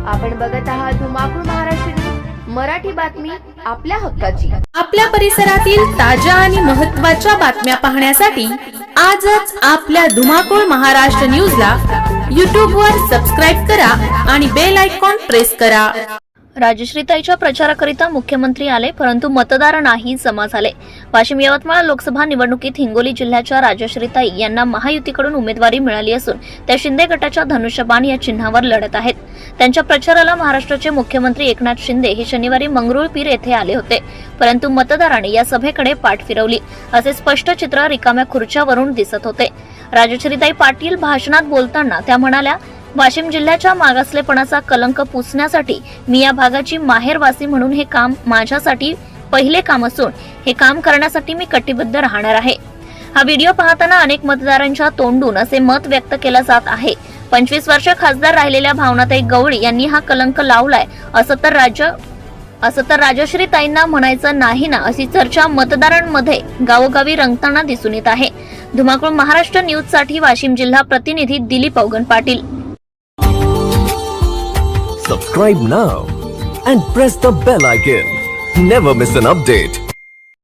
आपण बघत आहात धुमाकूळ महाराष्ट्र न्यूज, मराठी बातमी आपल्या हक्काची। आपल्या परिसरातील ताज्या आणि महत्त्वाच्या बातम्या पाहण्यासाठी आजच आपल्या धुमाकूळ महाराष्ट्र न्यूजला YouTube वर सबस्क्राइब करा आणि बेल आयकॉन प्रेस करा। राजश्रीताईच्या प्रचाराकरिता मुख्यमंत्री आले, परंतु मतदार नाही जमा झाले। वाशिम यवतमाळ लोकसभा निवडणुकीत हिंगोली जिल्ह्याच्या राजश्रीताई यांना महायुतीकडून उमेदवारी मिळाली असून त्या शिंदे गटाच्या धनुष्यबाण या चिन्हावर लढत आहेत। त्यांच्या प्रचाराला महाराष्ट्राचे मुख्यमंत्री एकनाथ शिंदे हे शनिवारी मंगरुळपीर येथे आले होते, परंतु मतदारांनी या सभेकडे पाठ फिरवली असे स्पष्ट चित्र रिकाम्या खुर्च्यावरून दिसत होते। राजश्रीताई पाटील भाषणात बोलताना त्या म्हणाल्या, वाशिम जिल्ह्याच्या मागासलेपणाचा कलंक पुसण्यासाठी मी या भागाची माहेरवासी म्हणून हे काम माझ्यासाठी पहिले काम असून हे काम करण्यासाठी मी कटिबद्ध राहणार आहे। हा व्हिडिओ पाहताना अनेक मतदारांच्या तोंडून असे मत व्यक्त केले जात आहे, 25 वर्ष खासदार राहिलेल्या भावनाताई गवळी यांनी हा कलंक लावलाय असं तर राजश्रीताईंना म्हणायचं नाही ना, अशी चर्चा मतदारांमध्ये गावोगावी रंगताना दिसून येत आहे। धुमाकूळ महाराष्ट्र न्यूज साठी वाशिम जिल्हा प्रतिनिधी Dilip अवगण Patil. Subscribe now and press the bell icon. Never miss an update.